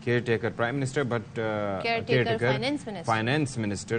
caretaker prime minister but caretaker finance minister।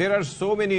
there are so many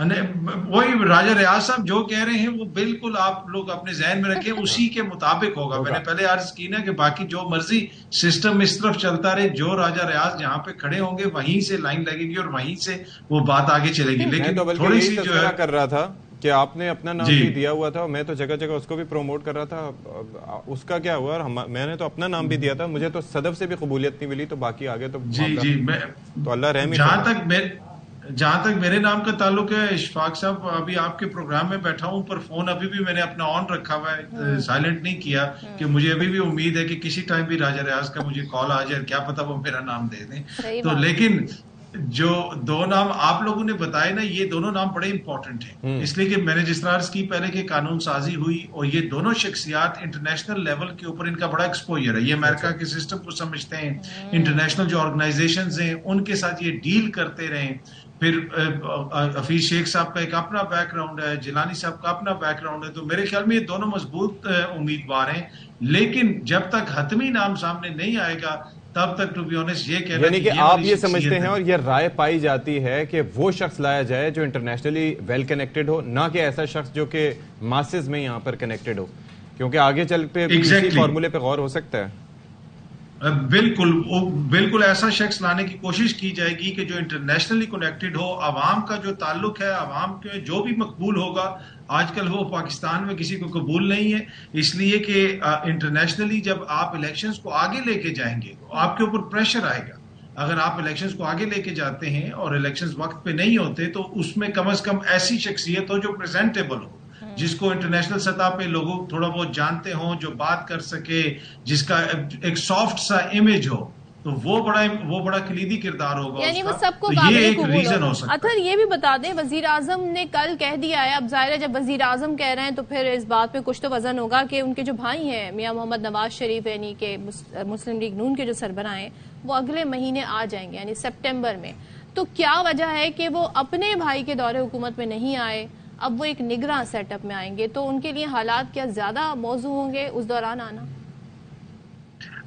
وہی راجہ ریاض صاحب جو کہہ رہے ہیں وہ بالکل آپ لوگ اپنے ذہن میں رکھیں، اسی کے مطابق ہوگا. میں نے پہلے عرض کی نا کہ باقی جو مرضی سسٹم اس طرف چلتا رہے، جو راجہ ریاض جہاں پہ کھڑے ہوں گے وہیں سے لائن لگے گی اور وہیں سے وہ بات آگے چلے گی. لیکن تھوڑی سی جو ہے کر رہا تھا کہ آپ نے اپنا نام بھی دیا ہوا تھا، میں تو جگہ جگہ اس کو بھی پروموٹ کر رہا تھا، اس کا کیا ہوا؟ میں نے تو اپنا نام بھی دیا تھا، مجھے تو صدف سے بھی قبولیت نہیں ملی، تو باقی آگے تو تو اللہ رحم. جہاں تک میرے نام کا تعلق ہے اشفاق صاحب، ابھی آپ کے پروگرام میں بیٹھا ہوں پر فون ابھی بھی میں نے اپنا آن رکھا ہوا ہے، سائلنٹ نہیں کیا، کہ مجھے ابھی بھی امید ہے کہ کسی ٹائم بھی راجہ ریاض کا مجھے کال آ جائے، کیا پتا وہ میرا نام دے دیں. تو لیکن جو دو نام آپ لوگوں نے بتائے نا، یہ دونوں نام بڑے امپورٹنٹ ہیں، اس لیے کہ میں نے جس طرح عرض کی پہلے کہ قانون سازی ہوئی اور یہ دونوں شخصیات انٹرنیشنل لیول کے اوپر ان کا بڑا ایکسپوجر ہے، یہ امریکہ کے سسٹم کو سمجھتے ہیں، انٹرنیشنل جو آرگنائزیشنز ہیں ان کے ساتھ یہ ڈیل کرتے رہے. پھر حفیظ شیخ صاحب کا ایک اپنا بیک گراؤنڈ ہے، جیلانی صاحب کا اپنا بیک گراؤنڈ ہے، تو میرے خیال میں یہ دونوں مضبوط امیدوار ہیں. لیکن جب تک حتمی نام سامنے نہیں آئے گا تب تک ٹو بی آنسٹ یہ کہنا، یعنی کہ آپ یہ سمجھتے ہیں اور یہ رائے پائی جاتی ہے کہ وہ شخص لایا جائے جو انٹرنیشنلی ویل کنیکٹڈ ہو، نہ کہ ایسا شخص جو کہ ماسز میں یہاں پر کنیکٹڈ ہو، کیونکہ آگے چل پہ اسی فارمولے پہ غور ہو سکتا ہے. بالکل ایسا شخص لانے کی کوشش کی جائے گی کہ جو انٹرنیشنلی کنیکٹڈ ہو، عوام کا جو تعلق ہے، عوام کے جو بھی مقبول ہوگا. آج کل وہ پاکستان میں کسی کو قبول نہیں ہے، اس لیے کہ انٹرنیشنلی جب آپ الیکشنز کو آگے لے کے جائیں گے تو آپ کے اوپر پریشر آئے گا. اگر آپ الیکشنز کو آگے لے کے جاتے ہیں اور الیکشنز وقت پہ نہیں ہوتے تو اس میں کم از کم ایسی شخصیت ہو جو پریزنٹیبل ہو، جس کو انٹرنیشنل سطح پہ لوگوں تھوڑا بہت جانتے ہوں، جو بات کر سکے، جس کا ایک سافٹ سا امیج ہو، تو وہ بڑا کلیدی کردار ہوگا. یعنی وہ سب کو یہ ایک ریزن ہو سکتا ہے. اطہر یہ بھی بتا دیں، وزیر اعظم نے کل کہہ دیا ہے، اب ظاہر ہے جب وزیر اعظم کہہ رہے ہیں تو پھر اس بات پہ کچھ تو وزن ہوگا کہ ان کے جو بھائی ہیں میاں محمد نواز شریف، یعنی کہ مسلم لیگ نون کے جو سربراہ ہیں، وہ اگلے مہینے آ جائیں گے، یعنی سپٹمبر میں. تو کیا وجہ ہے کہ وہ اپنے بھائی کے دور حکومت میں نہیں آئے، اب وہ ایک نگراں سیٹ اپ میں آئیں گے، تو ان کے لیے حالات کیا زیادہ موزوں ہوں گے اس دوران آنا؟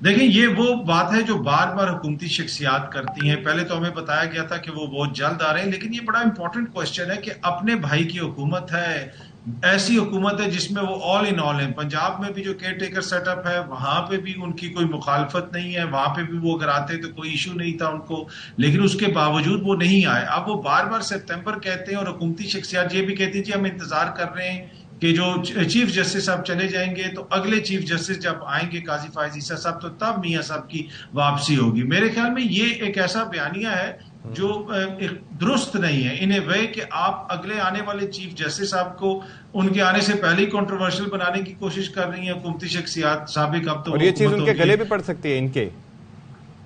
دیکھیں یہ وہ بات ہے جو بار بار حکومتی شخصیات کرتی ہیں. پہلے تو ہمیں بتایا گیا تھا کہ وہ بہت جلد آ رہے ہیں، لیکن یہ بڑا امپورٹنٹ کوشچن ہے کہ اپنے بھائی کی حکومت ہے، ایسی حکومت ہے جس میں وہ آل ان آل ہیں. پنجاب میں بھی جو کیئر ٹیکر سیٹ اپ ہے وہاں پہ بھی ان کی کوئی مخالفت نہیں ہے، وہاں پہ بھی وہ اگر آتے تو کوئی ایشو نہیں تھا ان کو، لیکن اس کے باوجود وہ نہیں آئے. اب وہ بار بار سپتمبر کہتے ہیں اور حکومتی شخصیات یہ بھی کہتی ہیں جی ہم انتظار کر رہے ہیں کہ جو چیف جسٹس صاحب چلے جائیں گے تو اگلے چیف جسٹس جب آئیں گے قاضی فائز عیسیٰ صاحب تو تب میاں صاحب کی واپسی ہوگی. میرے خیال میں یہ ایک ایسا بیانیہ ہے جو درست نہیں ہے ان اے وے کہ آپ اگلے آنے والے چیف جسٹس صاحب کو ان کے آنے سے پہلے ہی کنٹروورشل بنانے کی کوشش کر رہی ہیں حکومتی شخصیات سابق. اب تو اور یہ چیز ان کے گلے بھی پڑ سکتی ہے ان کے،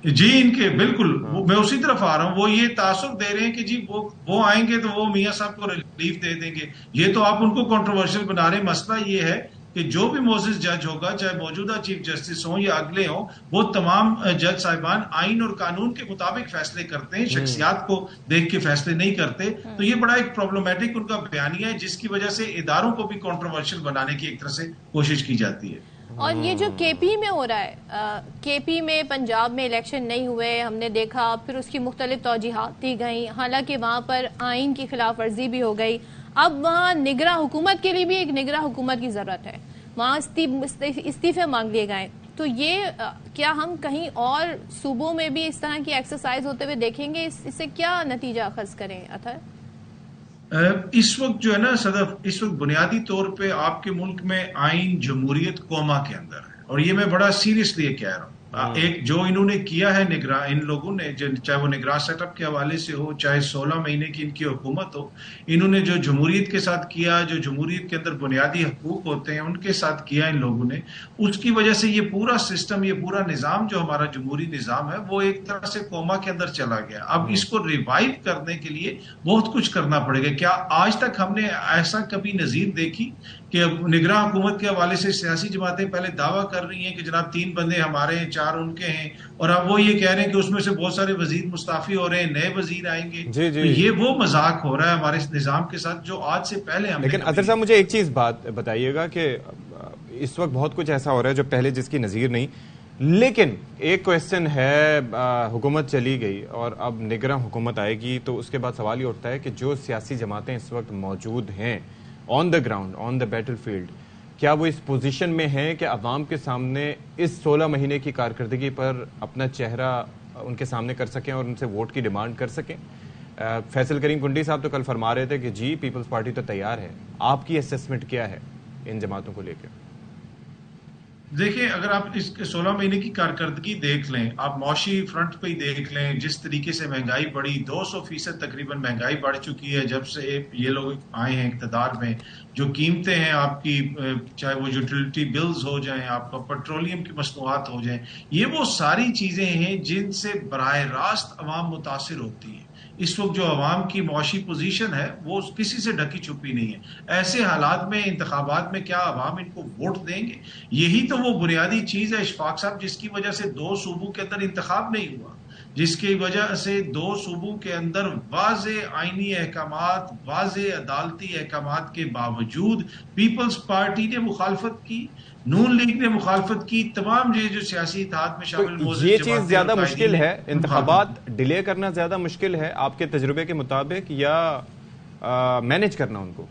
جی ان کے بالکل میں اسی طرف آ رہا ہوں. وہ یہ تعصب دے رہے ہیں کہ جی وہ آئیں گے تو وہ میاں صاحب کو ریلیف دے دیں گے، یہ تو آپ ان کو کنٹروورشل بنا رہے ہیں. مسئلہ یہ ہے کہ جو بھی معزز جج ہوگا، چاہے موجودہ چیف جسٹس ہوں یا اگلے ہوں، وہ تمام جج صاحبان آئین اور قانون کے مطابق فیصلے کرتے ہیں، شخصیات کو دیکھ کے فیصلے نہیں کرتے. تو یہ بڑا ایک پرابلمٹک ان کا بیانیہ ہے جس کی وجہ سے اداروں کو بھی کنٹروورشل بنانے کی ایک طرح سے کوشش کی جاتی ہے. اور یہ جو کے پی میں ہو رہا ہے، کے پی میں پنجاب میں الیکشن نہیں ہوئے، ہم نے دیکھا، پھر اس کی مختلف توجیحات دی گئیں، حالانکہ وہاں پر آئین کی خلاف ورزی بھی ہو گئی. اب وہاں نگراں حکومت کے لیے بھی ایک نگراں حکومت کی ضرورت ہے، وہاں استعفے مانگ لیے گئے. تو یہ کیا ہم کہیں اور صوبوں میں بھی اس طرح کی ایکسرسائز ہوتے ہوئے دیکھیں گے؟ اس سے کیا نتیجہ اخذ کریں اطہر؟ اس وقت جو ہے نا صدف، اس وقت بنیادی طور پہ آپ کے ملک میں آئین جمہوریت کوما کے اندر ہے، اور یہ میں بڑا سیریسلی کہہ رہا ہوں. ایک جو انہوں نے کیا ہے نگراں، ان لوگوں نے چاہے وہ نگراں سیٹ اپ کے حوالے سے ہو، چاہے 16 مہینے کی ان کی حکومت ہو، انہوں نے جو جمہوریت کے ساتھ کیا، جو جمہوریت کے اندر بنیادی حقوق ہوتے ہیں ان کے ساتھ کیا ان لوگوں نے، اس کی وجہ سے یہ پورا سسٹم، یہ پورا نظام جو ہمارا جمہوری نظام ہے وہ ایک طرح سے کوما کے اندر چلا گیا. اب اس کو ریوائیو کرنے کے لیے بہت کچھ کرنا پڑے گا. کیا آج تک ہم نے ایسا کبھی نظیر دیکھی کہ نگراں حکومت کے حوالے سے سیاسی جماعتیں پہلے دعویٰ کر رہی ہیں کہ جناب 3 بندے ہمارے ہیں، 4 ان کے ہیں، اور اب وہ یہ کہہ رہے ہیں کہ اس میں سے بہت سارے وزیر مستعفی ہو رہے ہیں، نئے وزیر آئیں گے. تو یہ وہ مذاق ہو رہا ہے ہمارے نظام کے ساتھ جو آج سے پہلے ہم. لیکن اطہر صاحب مجھے ایک چیز بات بتائیے گا کہ اس وقت بہت کچھ ایسا ہو رہا ہے جو پہلے جس کی نظیر نہیں. لیکن ایک کویسچن ہے، حکومت چلی گئی اور اب نگراں حکومت آئے گی، تو اس کے بعد سوال یہ اٹھتا ہے کہ جو سیاسی جماعتیں اس وقت موجود ہیں on the ground, on the battle field, کیا وہ اس پوزیشن میں ہیں کہ عوام کے سامنے اس 16 مہینے کی کارکردگی پر اپنا چہرہ ان کے سامنے کر سکیں اور ان سے ووٹ کی ڈیمانڈ کر سکیں؟ فیصل کریم کنڈی صاحب تو کل فرما رہے تھے کہ جی پیپلز پارٹی تو تیار ہے. آپ کی اسیسمنٹ کیا ہے ان جماعتوں کو لے کے؟ دیکھیں، اگر آپ اس 16 مہینے کی کارکردگی دیکھ لیں، آپ معاشی فرنٹ پہ ہی دیکھ لیں، جس طریقے سے مہنگائی بڑھی، 200% تقریباً مہنگائی بڑھ چکی ہے جب سے یہ لوگ آئے ہیں اقتدار میں. جو قیمتیں ہیں آپ کی، چاہے وہ یوٹیلیٹی بلز ہو جائیں، آپ کا پیٹرولیم کی مصنوعات ہو جائیں، یہ وہ ساری چیزیں ہیں جن سے براہ راست عوام متاثر ہوتی ہے. اس وقت جو عوام کی معاشی پوزیشن ہے وہ کسی سے ڈھکی چھپی نہیں ہے. ایسے حالات میں انتخابات میں کیا عوام ان کو ووٹ دیں گے؟ یہی تو وہ بنیادی چیز ہے اشفاق صاحب، جس کی وجہ سے 2 صوبوں کے اندر انتخاب نہیں ہوا، جس کی وجہ سے 2 صوبوں کے اندر واضح آئینی احکامات، واضح عدالتی احکامات کے باوجود پیپلز پارٹی نے مخالفت کی، نون لیگ نے مخالفت کی، تمام جو سیاسی اتحاد میں شامل یہ چیز زیادہ مشکل ہے، انتخابات ڈیلے کرنا زیادہ مشکل ہے آپ کے تجربے کے مطابق، یا مینج کرنا ان کو؟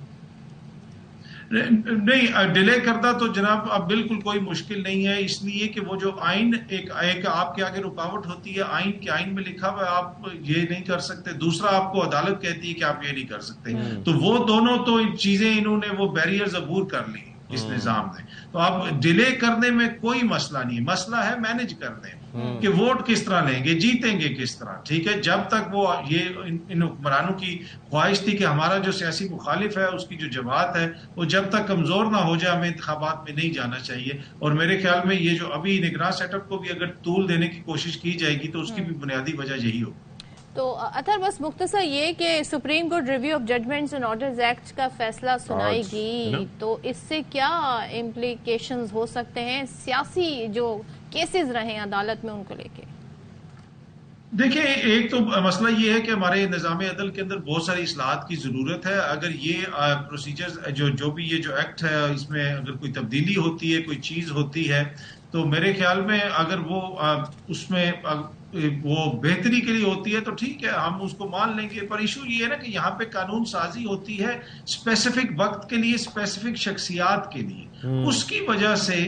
نہیں، ڈیلے کرنا تو جناب اب بالکل کوئی مشکل نہیں ہے، اس لیے کہ وہ جو آئین ایک آپ کے آگے رکاوٹ ہوتی ہے، آئین میں لکھا ہوا ہے آپ یہ نہیں کر سکتے، دوسرا آپ کو عدالت کہتی ہے کہ آپ یہ نہیں کر سکتے، تو وہ دونوں تو چیزیں انہوں نے وہ بیریئرز عبور کر لی اس نظام نے. تو اب ڈیلے کرنے میں کوئی مسئلہ نہیں ہے، مسئلہ ہے مینج کرنے کہ ووٹ کس طرح لیں گے، جیتیں گے کس طرح. ٹھیک ہے، جب تک وہ یہ ان حکمرانوں کی خواہش تھی کہ ہمارا جو سیاسی مخالف ہے اس کی جو جماعت ہے وہ جب تک کمزور نہ ہو جائے ہمیں انتخابات میں نہیں جانا چاہیے. اور میرے خیال میں یہ جو ابھی نگراں سیٹ اپ کو بھی اگر طول دینے کی کوشش کی جائے گی تو اس کی بھی بنیادی وجہ یہی ہو. تو اطہر بس مختصر یہ کہ supreme court review of judgments and orders act کا فیصلہ سنائے گی، تو اس سے کیا امپلیکیشنز ہو سکتے ہیں سیاسی جو کیسز رہے عدالت میں ان کو لے کے؟ دیکھیں، ایک تو مسئلہ یہ ہے کہ ہمارے نظام عدل کے اندر بہت ساری اصلاحات کی ضرورت ہے. اگر یہ پروسیجرز جو بھی یہ جو ایکٹ ہے اس میں اگر کوئی تبدیلی ہوتی ہے، کوئی چیز ہوتی ہے، تو میرے خیال میں اگر وہ اس میں وہ بہتری کے لیے ہوتی ہے تو ٹھیک ہے، ہم اس کو مان لیں گے. پر ایشو یہ ہے نا کہ یہاں پہ قانون سازی ہوتی ہے اسپیسیفک وقت کے لیے، اسپیسیفک شخصیات کے لیے، اس کی وجہ سے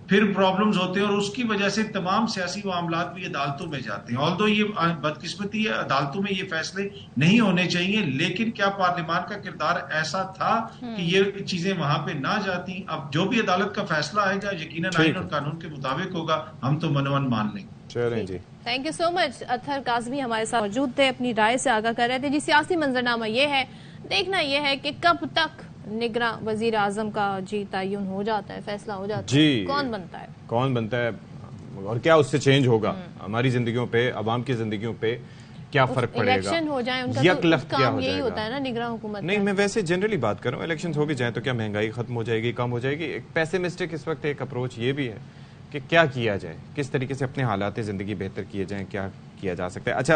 پھر پرابلمز ہوتے ہیں اور اس کی وجہ سے تمام سیاسی معاملات بھی عدالتوں میں جاتے ہیں. آلدو یہ بدقسمتی ہے، عدالتوں میں یہ فیصلے نہیں ہونے چاہیے، لیکن کیا پارلیمان کا کردار ایسا تھا کہ یہ چیزیں وہاں پہ نہ جاتی؟ اب جو بھی عدالت کا فیصلہ آئے گا یقیناً آئین اور قانون کے مطابق ہوگا، ہم تو منون مان لیں گے. چلیں جی، تھینک یو سو مچ. اطہر کاظمی ہمارے ساتھ موجود تھے، اپنی رائے سے آگاہ کر رہے تھے. جی، سیاسی منظرنامہ یہ ہے، دیکھنا یہ ہے کہ کب تک نگراں وزیر اعظم کا جی تعین ہو جاتا ہے، فیصلہ ہو جاتا ہے، کون بنتا ہے اور کیا اس سے چینج ہوگا ہماری زندگیوں پہ، عوام کی زندگیوں پہ کیا فرق پڑے گا، الیکشن ہو جائے ان کا یک تو لفت کیا کام ہو یہی جائے ہوتا گا. ہے نا نگراں حکومت. نہیں، میں ویسے جنرلی بات کر رہا ہوں، الیکشنز ہو بھی جائیں تو کیا مہنگائی ختم ہو جائے گی، کم ہو جائے گی؟ ایک پیسمسٹک اس وقت ایک اپروچ یہ بھی ہے کہ کیا کیا جائے، کس طریقے سے اپنے حالات زندگی بہتر کیے جائیں، کیا کیا جا سکتا ہے. اچھا